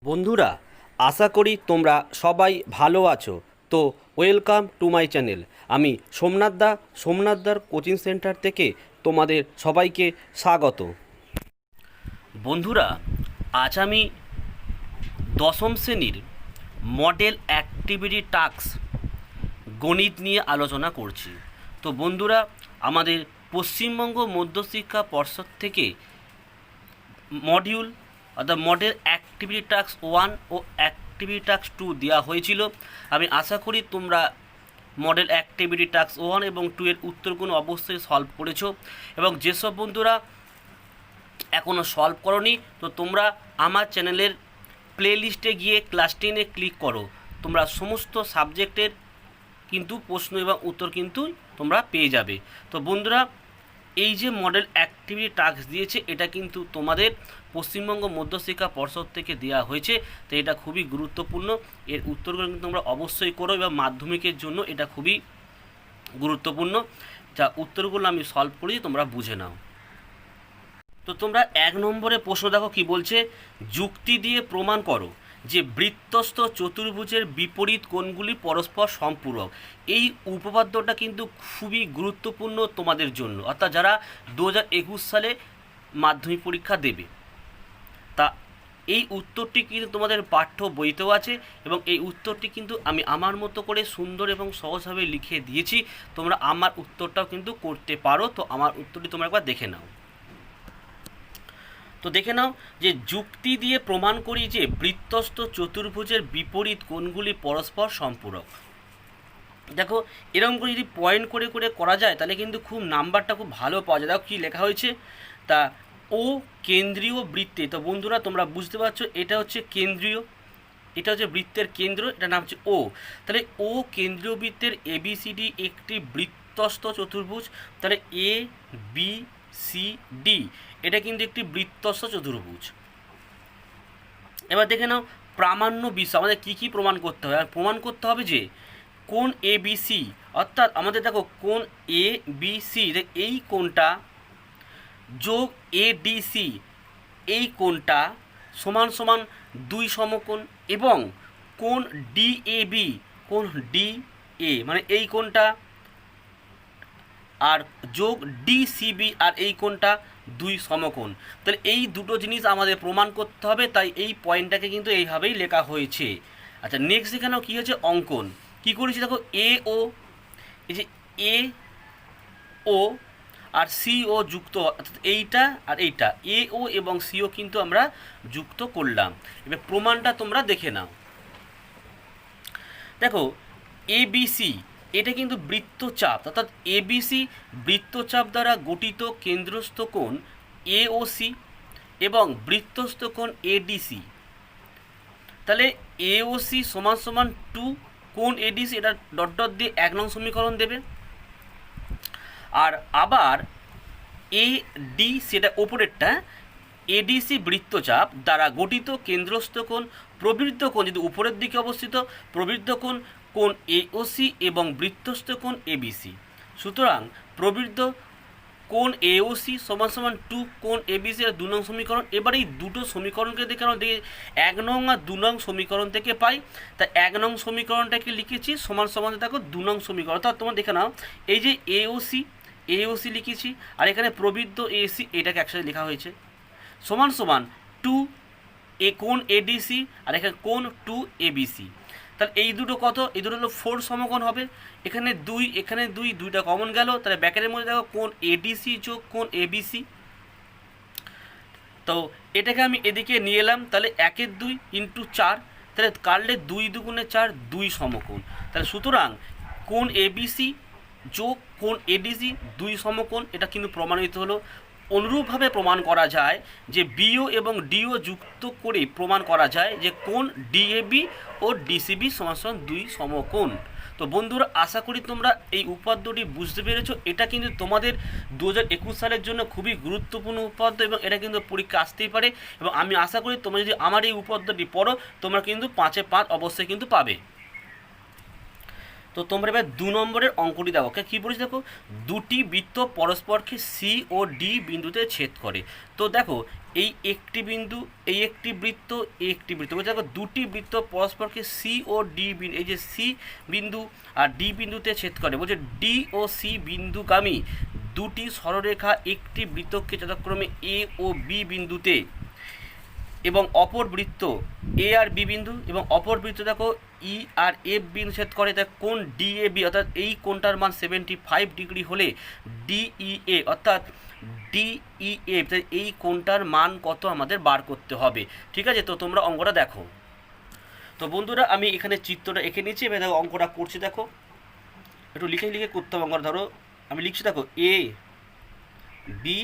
বন্ধুরা, আশা করি তোমরা সবাই ভালো আছো। তো ওয়েলকাম টু মাই চ্যানেল। আমি সোমনাথদার কোচিং সেন্টার থেকে তোমাদের সবাইকে স্বাগত। বন্ধুরা, আজ আমি দশম শ্রেণীর মডেল অ্যাক্টিভিটি টাস্ক গণিত নিয়ে আলোচনা করছি। তো বন্ধুরা, আমাদের পশ্চিমবঙ্গ মধ্যশিক্ষা পর্ষদ থেকে মডিউল অর্থাৎ মডেল অ্যাক্টিভিটি টাস্ক 1 ও অ্যাক্টিভিটি টাস্ক 2 দেওয়া হয়েছিল। আমি আশা করি তোমরা মডেল অ্যাক্টিভিটি টাস্ক 1 এবং 2 এর উত্তরগুলো অবশ্যই সলভ করেছো, এবং যেসব বন্ধুরা এখনও সলভ করনি, তো তোমরা আমার চ্যানেলের প্লেলিস্টে গিয়ে ক্লাস 10-এ ক্লিক করো। তোমরা সমস্ত সাবজেক্টের কিন্তু প্রশ্ন এবং উত্তর কিন্তু তোমরা পেয়ে যাবে। তো বন্ধুরা, এই যে মডেল অ্যাক্টিভিটি টাস্ক দিয়েছে, এটা কিন্তু তোমাদের পশ্চিমবঙ্গ মধ্যশিক্ষা পর্ষদ থেকে দেওয়া হয়েছে। তো এটা খুবই গুরুত্বপূর্ণ। এর উত্তরগুলো কিন্তু তোমরা অবশ্যই করো, এবং মাধ্যমিকের জন্য এটা খুবই গুরুত্বপূর্ণ। যা উত্তরগুলো আমি সলভ করি, তোমরা বুঝে নাও। তো তোমরা 1 নম্বরে প্রশ্ন দেখো কি বলছে। যুক্তি দিয়ে প্রমাণ করো যে বৃত্তস্থ চতুর্ভুজের বিপরীত কোণগুলি পরস্পর সম্পূরক। এই উপপাদ্যটা কিন্তু খুবই গুরুত্বপূর্ণ তোমাদের জন্য, অর্থাৎ যারা 2021 সালে মাধ্যমিক পরীক্ষা দেবে। তা এই উত্তরটি কিন্তু তোমাদের পাঠ্য বইতেও আছে, এবং এই উত্তরটি কিন্তু আমি আমার মতো করে সুন্দর এবং সহজভাবে লিখে দিয়েছি। তোমরা আমার উত্তরটাও কিন্তু করতে পারো। তো আমার উত্তরটি তোমরা একবার দেখে নাও। তো দেখে নাও যে যুক্তি দিয়ে প্রমাণ করি যে বৃত্তস্থ চতুর্ভুজের বিপরীত কোণগুলি পরস্পর সম্পূরক। দেখো, এরকম করে যদি পয়েন্ট করে করে করা যায় তাহলে কিন্তু খুব নাম্বারটা খুব ভালো পাওয়া যায়। দেখো কী লেখা হয়েছে, তা ও কেন্দ্রীয় বৃত্তে। তো বন্ধুরা, তোমরা বুঝতে পারছো এটা হচ্ছে কেন্দ্রীয়, এটা হচ্ছে বৃত্তের কেন্দ্র, এটার নাম হচ্ছে ও। তাহলে ও কেন্দ্রীয় বৃত্তের ABCD একটি বৃত্তস্থ চতুর্ভুজ। তাহলে ABCD এটা কিন্তু একটি বৃত্তস্থ চতুর্ভুজ। এবার দেখে নাও প্রামাণ্য বিষয় আমাদের কী কী প্রমাণ করতে হবে। আর প্রমাণ করতে হবে যে কোণ ABC, অর্থাৎ আমাদের দেখো কোণ ABC, এই কোণটা যোগ ADC এই কোণটা সমান সমান 2 সমকোণ, এবং কোণ DAB, কোণ DA মানে এই কোণটা, আর যোগ DCB আর এই কোণটা 2 সমকোণ। তাহলে এই দুটো জিনিস আমাদের প্রমাণ করতে হবে, তাই এই পয়েন্টটাকে কিন্তু এইভাবেই লেখা হয়েছে। আচ্ছা, নেক্সট এখানেও কী হয়েছে, অঙ্কন কী করেছি দেখো, AO, এই যে AO আর CO যুক্ত, অর্থাৎ এইটা আর এইটা AO এবং CO কিন্তু আমরা যুক্ত করলাম। এবার প্রমাণটা তোমরা দেখে নাও। দেখো ABC এটা কিন্তু বৃত্তচাপ, অর্থাৎ ABC বৃত্তচাপ দ্বারা গঠিত কেন্দ্রস্থ কোণ AOC এবং বৃত্তস্থ কোণ ADC। তাহলে AOC সমান সমান 2 কোণ ADC, এটা ডট ডট দিয়ে 1 নং সমীকরণ দেবে। আর আবার ADC এটা ওপরেরটা, ADC বৃত্তচাপ দ্বারা গঠিত কেন্দ্রস্থ কোণ প্রবৃদ্ধ কোণ, যদি উপরের দিকে অবস্থিত প্রবৃদ্ধ কোণ কোণ AOC এবং বৃত্তস্থ কোণ ABC। সুতরাং প্রবৃদ্ধ কোণ AOC সমান সমান 2 কোণ ABC এর 2 নং সমীকরণ। এবার এই দুটো সমীকরণকে দেখে আমরা দেখি 1 নং আর 2 নং সমীকরণ থেকে পাই। তা 1 নং সমীকরণটাকে লিখেছি সমান সমান দেখো 2 নং সমীকরণ, অর্থাৎ তোমরা দেখে নাও এই যে AOC লিখেছি, আর এখানে প্রবৃদ্ধ AC এটাকে একসাথে লেখা হয়েছে, সমান সমান 2 কোণ ADC আর এখানে কোণ 2 ABC। তাহলে এই দুটো কত, এই দুটো হলো 4 সমকোণ হবে। এখানে 2 এখানে 2, দুইটা কমন গেল। তাহলে ব্যাকেটের মধ্যে দেখো কোণ ADC যোগ কোণ ABC। তো এটাকে আমি এদিকে নিয়ে এলাম, তাহলে 1 এর 2 ইন্টু 4, তাহলে কাটলে 2 দুগুণে 4, 2 সমকোণ। তাহলে সুতরাং কোণ ABC যোগ কোণ ADC 2 সমকোণ, এটা কিন্তু প্রমাণিত হলো। অনুরূপভাবে প্রমাণ করা যায় যে BO এবং DO যুক্ত করে প্রমাণ করা যায় যে কোণ DAB ও DCB সমান সমান 2 সমকোণ। তো বন্ধুরা, আশা করি তোমরা এই উপাদ্যটি বুঝতে পেরেছো। এটা কিন্তু তোমাদের 2021 সালের জন্য খুবই গুরুত্বপূর্ণ উপাদ্য, এবং এটা কিন্তু পরীক্ষা আসতেই পারে। এবং আমি আশা করি তোমরা যদি আমার এই উপাদ্যটি পড়ো, তোমরা কিন্তু 5-এ 5 অবশ্যই কিন্তু পাবে। তো তোমরা এবার 2 নম্বরের অঙ্কটি দেখো, কী বলেছি দেখো, দুটি বৃত্ত পরস্পরকে সি ও ডি বিন্দুতে ছেদ করে। তো দেখো এই একটি বিন্দু, এই একটি বৃত্ত, এই একটি বৃত্ত, বলছে দেখো দুটি বৃত্ত পরস্পরকে সি ও ডি বিন্দু, এই যে সি বিন্দু আর ডি বিন্দুতে ছেদ করে, বলছে ডি ও সি বিন্দুগামী দুটি সরলরেখা একটি বৃত্তকে যথাক্রমে এ ও বি বিন্দুতে এবং অপর বৃত্ত এ আর বি বিন্দু এবং অপর বৃত্ত দেখো ই আর এফ বিন্দু ছেদ করে। তাই কোণ ডিএবি অর্থাৎ এই কোণটার মান 75 ডিগ্রি হলে ডিইএ অর্থাৎ ডিইএফ, তাই এই কোণটার মান কত আমাদের বার করতে হবে। ঠিক আছে, তো তোমরা অঙ্কটা দেখো। তো বন্ধুরা আমি এখানে চিত্রটা এঁকে নিচ্ছি, এবার দেখো অঙ্কটা করছি, দেখো একটু লিখে লিখে করতে হবে অঙ্কটা। ধরো আমি লিখছি, দেখো এ বি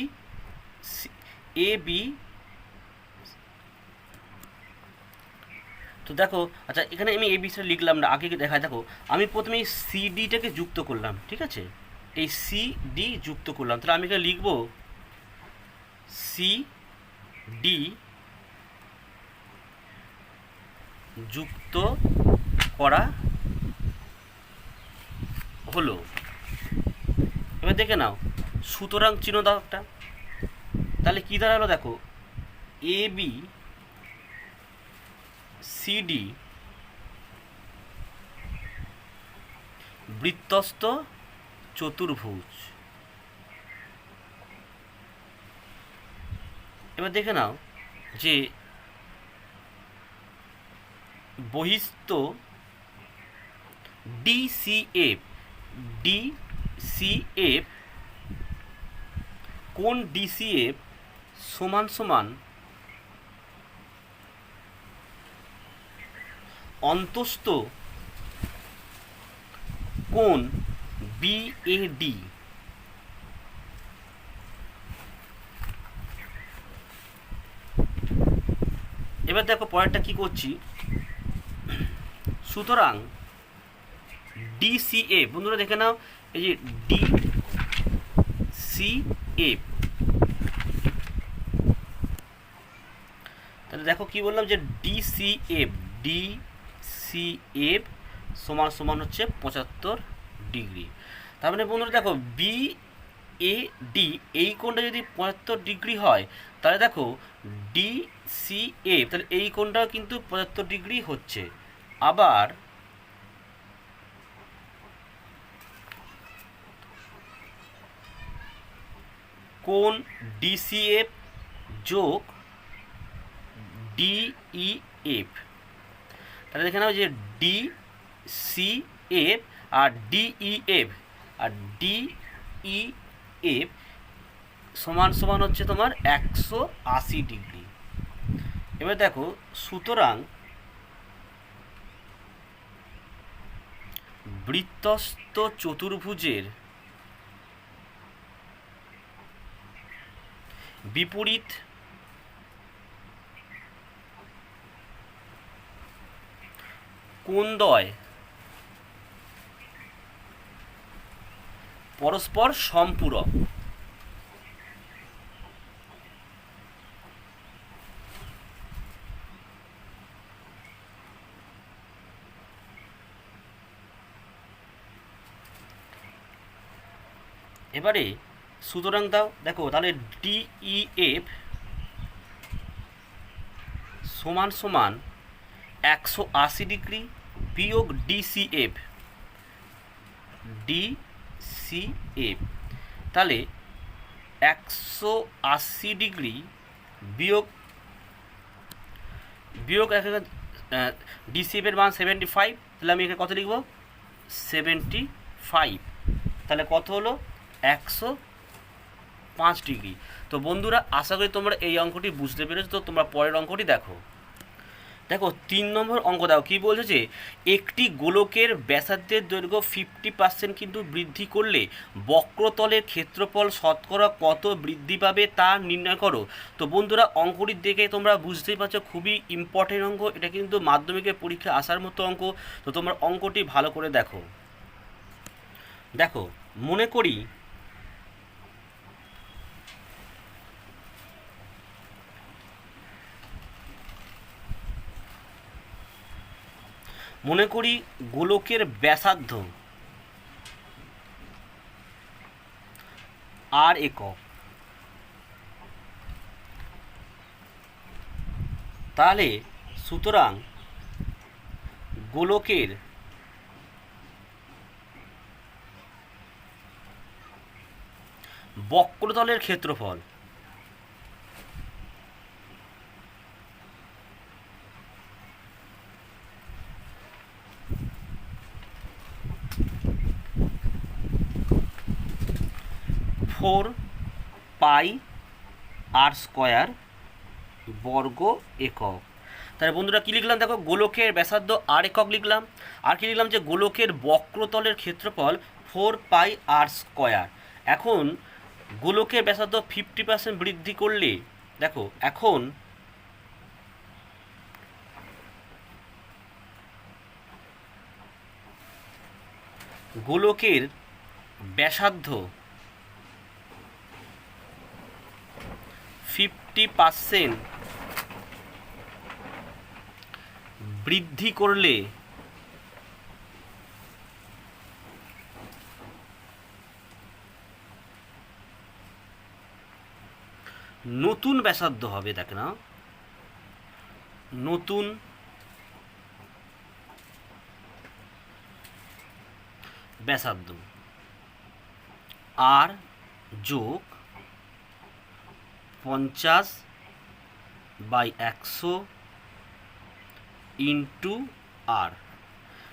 এ বি। তো দেখো আচ্ছা এখানে আমি এই বিষয়টা লিখলাম না, আগে দেখায়। দেখো আমি প্রথমে এই সিডিটাকে যুক্ত করলাম, ঠিক আছে, এই সিডি যুক্ত করলাম। তাহলে আমি এখানে লিখব সিডি যুক্ত করা হলো। এবার দেখে নাও, সুতরাং চিহ্ন দাও একটা। তাহলে কী দাঁড়ালো দেখো, এ বি সিডি বৃত্তস্থ চতুর্ভুজ। এবার দেখে নাও যে বহিস্থ ডিসিএফ কোণ ডিসিএফ সমান সমান অন্তস্থ কোণ বিএডি। এবার দেখো পরেরটা কি করছি, সুতরাং ডিসিএফ, বন্ধুরা দেখে নাও এই যে ডিসিএফ, তাহলে দেখো কি বললাম যে ডিসিএফ সমান সমান হচ্ছে 75 ডিগ্রি। তার মানে বন্ধুরা দেখো বি এ ডি এই কোণটা যদি 75 ডিগ্রি হয়, তাহলে দেখো ডিসিএফ তাহলে এই কোণটাও কিন্তু 75 ডিগ্রি হচ্ছে। আবার কোণ ডিসিএফ যোগ ডিইএফ, তাহলে দেখে নাও যে ডিসিএফ আর ডিইএফ সমান সমান হচ্ছে তোমার 180 ডিগ্রি। এবার দেখো সুতরাং বৃত্তস্থ চতুর্ভুজের বিপরীত কোণদ্বয় পরস্পর সম্পূরক। এবারে সুতরাং দাও, দেখো তাহলে ডিইএফ সমান সমান 180 ডিগ্রি বিয়োগ ডিসিএফ তাহলে 180 ডিগ্রি বিয়োগ ডিসিএফের মান 75, তাহলে আমি এখানে কত লিখব 75, তাহলে কত হলো 105 ডিগ্রি। তো বন্ধুরা আশা করি তোমরা এই অঙ্কটি বুঝতে পেরেছো। তো তোমরা পরের অঙ্কটি দেখো। দেখো 3 নম্বর অঙ্ক দাও, কী বলছে যে একটি গোলকের ব্যাসার্ধের দৈর্ঘ্য 50% কিন্তু বৃদ্ধি করলে বক্রতলের ক্ষেত্রফল শতকরা কত বৃদ্ধি পাবে তা নির্ণয় করো। তো বন্ধুরা অঙ্কটি দেখে তোমরা বুঝতেই পারছো খুবই ইম্পর্টেন্ট অঙ্ক, এটা কিন্তু মাধ্যমিকের পরীক্ষা আসার মতো অঙ্ক। তো তোমরা অঙ্কটি ভালো করে দেখো। দেখো মনে করি গোলকের ব্যাসার্ধ আর একক। তাহলে সুতরাং গোলকের বক্রতলের ক্ষেত্রফল ফোর পাই আর স্কোয়ার বর্গ একক। তাহলে বন্ধুরা কী লিখলাম দেখো, গোলকের ব্যাসার্ধ আর একক লিখলাম, আর কি লিখলাম যে গোলকের বক্রতলের ক্ষেত্রফল 4 পাই আর স্কোয়ার। এখন গোলকের ব্যাসার্ধ 50% বৃদ্ধি করলে দেখো এখন গোলকের ব্যাসার্ধ 50% বৃদ্ধি করলে নতুন ব্যাসার্ধ হবে। দেখ না, নতুন ব্যাসার্ধ আর যোগ 50/100 ইন্টু আর।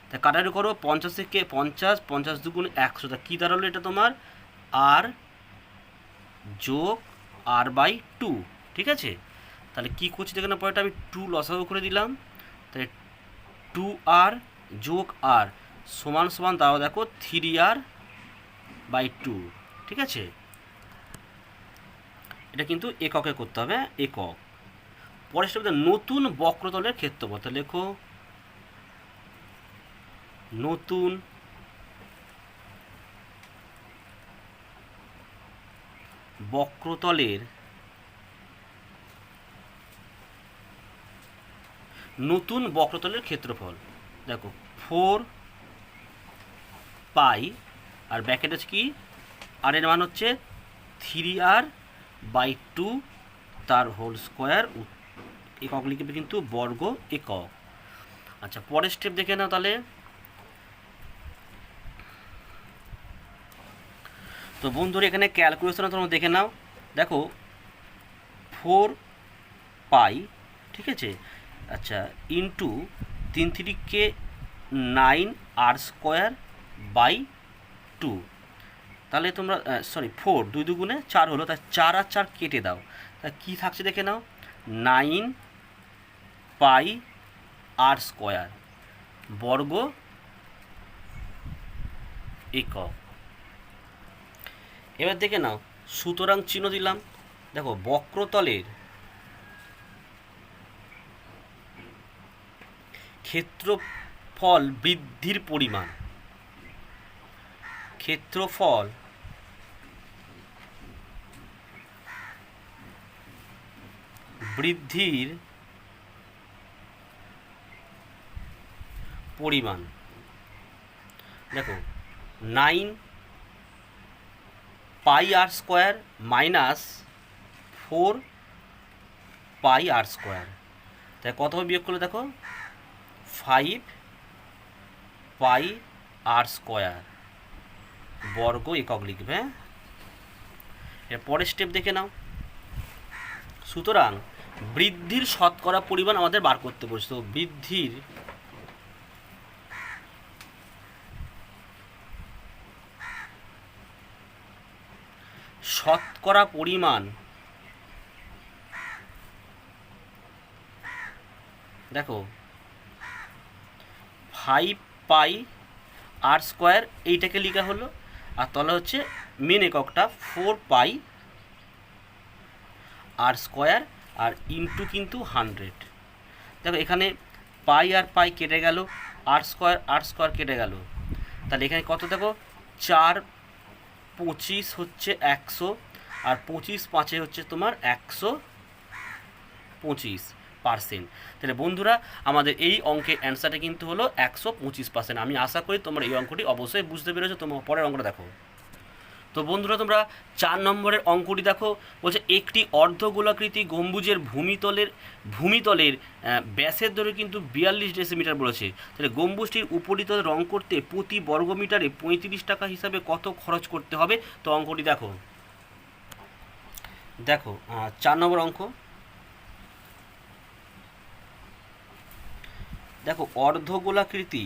তা কাটারি করো, 50 থেকে 50, 50 দুগুণ 100, তা কী দাঁড়ালো এটা তোমার আর যোগ r/2। ঠিক আছে, তাহলে কী করছি দেখে না, পরেটা আমি 2 লসাগু করে দিলাম, তাহলে 2r যোগ r সমান সমান দাও দেখো 3r/2। ঠিক আছে, এটা কিন্তু এককে করতে হবে, একক। পরের স্টেপে নতুন বক্রতলের ক্ষেত্রফল, তাহলে লেখো নতুন বক্রতলের ক্ষেত্রফল দেখো 4 পাই আর ব্র্যাকেট আছে কি, আর এর মান হচ্ছে 3r/2 তার হোল স্কোয়ার, একক লিখবে কিন্তু বর্গ একক। আচ্ছা, পরের স্টেপ দেখে নাও তাহলে। তো বন্ধুরা এখানে ক্যালকুলেশন তোমরা দেখে নাও, দেখো 4 পাই, ঠিক আছে, আচ্ছা, ইন্টু 3 3 9 আর স্কোয়ার বাই 2। তাহলে তোমরা সরি 4 2 দুগুণে 4 হলো, তাই 4 আর 4 কেটে দাও, তা কী থাকছে দেখে নাও 9 পাই আর স্কোয়ার বর্গ একক। এবার দেখে নাও, সুতরাং চিহ্ন দিলাম, দেখো বক্রতলের ক্ষেত্রফল বৃদ্ধির পরিমাণ, ক্ষেত্রফল বৃদ্ধির পরিমাণ, দেখো 9 পাই আর স্কোয়ার মাইনাস 4 পাই আর স্কোয়ার, তাই কত হবে বিয়োগ করলে দেখো 5 পাই আর স্কোয়ার বর্গ একক লিখবে। এর পরের স্টেপ দেখে নাও, সুতরাং বৃদ্ধির শতকরা পরিমাণ আমাদের বার করতে বলছে। তো বৃদ্ধির শতকরা পরিমাণ, দেখো 5 পাই আর স্কোয়ার এইটাকে লেখা হলো, আর তলা হচ্ছে মেন এককটা 4 পাই আর স্কোয়ার আর ইন্টু কিন্তু 100। দেখো এখানে পাই আর পাই কেটে গেল, আর স্কোয়ার কেটে গেল, তাহলে এখানে কত দেখো 4 25 হচ্ছে 100, আর 25 5 হচ্ছে তোমার 125%। তাহলে বন্ধুরা আমাদের এই অঙ্কের অ্যান্সারটা কিন্তু হলো 125%। আমি আশা করি তোমরা এই অঙ্কটি অবশ্যই বুঝতে পেরেছো। তোমার পরের অঙ্কটা দেখো। তো তো বন্ধুরা তোমরা 4 নম্বরের অঙ্কটি দেখো, বলছে একটি অর্ধগোলাকৃতি গম্বুজের ভূমিতলের ব্যাসের দৈর্ঘ্য কিন্তু 42 ডেসিমিটার বলেছে। তাহলে গম্বুজটির উপরিতল রং করতে প্রতি বর্গমিটারে 35 টাকা হিসাবে কত খরচ করতে হবে? তো অঙ্কটি দেখো 4 নম্বর অঙ্ক দেখো, অর্ধগোলাকৃতি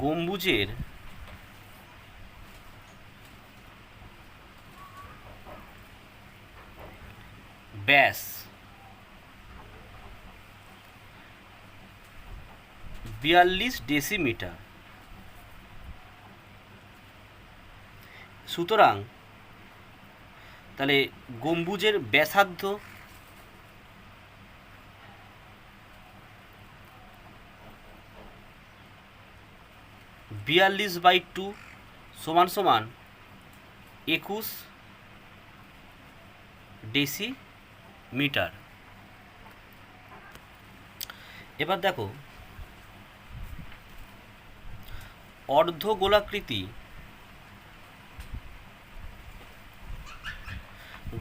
গম্বুজের ব্যাস 42 ডেসিমিটার। সুতরাং তাহলে গম্বুজের ব্যাসার্ধ (42/2) সমান সমান 21 ডেসিমিটার। এবার দেখো, অর্ধগোলাকৃতি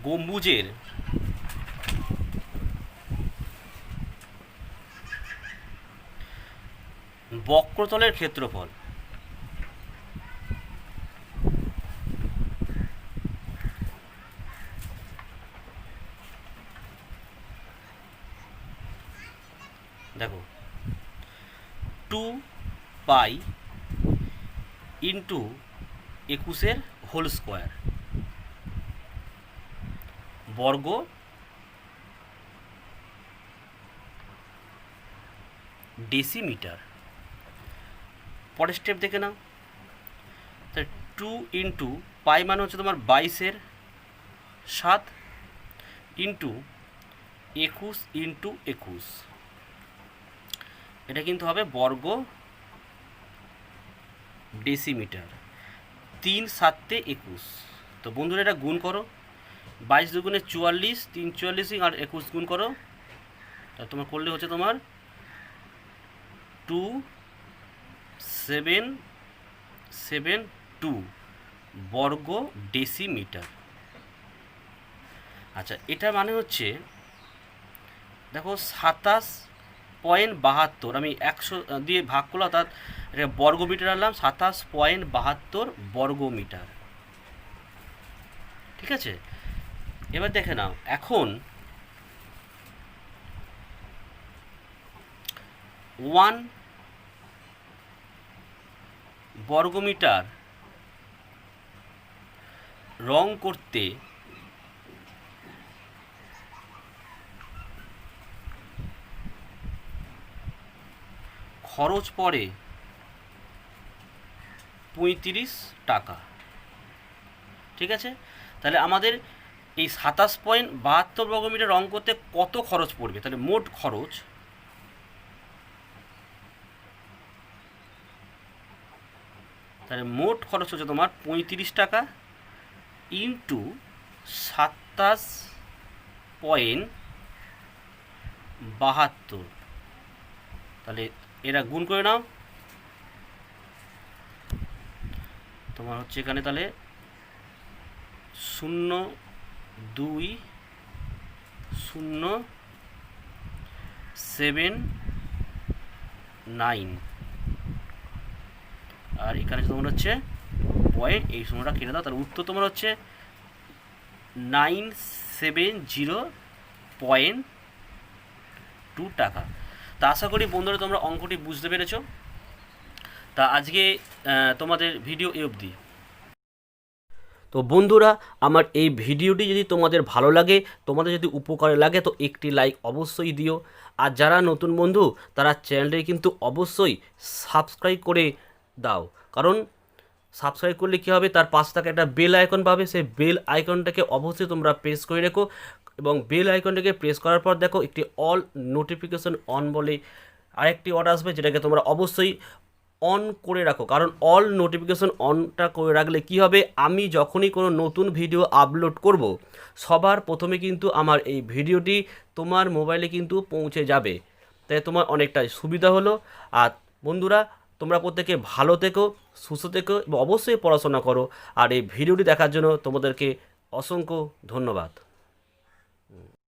গম্বুজের বক্রতলের ক্ষেত্রফল দেখো 2π ইন্টু 21 হোল স্কোয়ার বর্গ ডেসিমিটার। পরের স্টেপ দেখে নাও, তাহলে 2 ইন্টু পাই মানে হচ্ছে তোমার 22/7 ইন্টু 21 ইন্টু 21, এটা কিন্তু হবে বর্গ ডেসিমিটার। 3×7 = 21। তো বন্ধুরা এটা গুণ করো, 22 দুগুণে 44, 3 44 আর 21 গুণ করো, তা তোমার করলে হচ্ছে তোমার 2772 বর্গ ডেসিমিটার। আচ্ছা, এটা মানে হচ্ছে দেখো 27.72, আমি 100 দিয়ে ভাগ করলাম, অর্থাৎ এটা বর্গমিটার আনলাম, 27.72 বর্গমিটার। ঠিক আছে, এবার দেখে নাও, এখন 1 বর্গমিটার রং করতে খরচ পড়ে 35 টাকা। ঠিক আছে, তাহলে আমাদের এই 27.72 বর্গমিটার রং করতে কত খরচ পড়বে? তাহলে মোট খরচ হচ্ছে তোমার 35 টাকা ইন্টু 27.72, তাহলে এরা গুণ করে নাও, তোমার হচ্ছে এখানে তাহলে 0.2079, আর এখানে তোমার হচ্ছে পয়েন্ট, এই সময়টা কেটে দাও, তাহলে উত্তর তোমার হচ্ছে 970.2 টাকা। তা আশা করি বন্ধুরা তোমরা অঙ্কটি বুঝতে পেরেছো। তা আজকে তোমাদের ভিডিও এই অবধি। তো বন্ধুরা, আমার এই ভিডিওটি যদি তোমাদের ভালো লাগে, তোমাদের যদি উপকারে লাগে, তো একটি লাইক অবশ্যই দিও। আর যারা নতুন বন্ধু তারা চ্যানেলটি কিন্তু অবশ্যই সাবস্ক্রাইব করে দাও, কারণ সাবস্ক্রাইব করলে কী হবে, তার পাশ থেকে একটা বেল আইকন পাবে, সেই বেল আইকনটাকে অবশ্যই তোমরা প্রেস করে রেখো, এবং বেল আইকনটাকে প্রেস করার পর দেখো একটি অল নোটিফিকেশন অন বলে আরেকটি অর্ডার আসবে, যেটাকে তোমরা অবশ্যই অন করে রাখো, কারণ অল নোটিফিকেশন অনটা করে রাখলে কি হবে, আমি যখনই কোনো নতুন ভিডিও আপলোড করব সবার প্রথমে কিন্তু আমার এই ভিডিওটি তোমার মোবাইলে কিন্তু পৌঁছে যাবে, তাই তোমার অনেকটাই সুবিধা হলো। আর বন্ধুরা, তোমরা প্রত্যেকে ভালো থেকো, সুস্থ থেকো এবং অবশ্যই পড়াশোনা করো। আর এই ভিডিওটি দেখার জন্য তোমাদেরকে অসংখ্য ধন্যবাদ।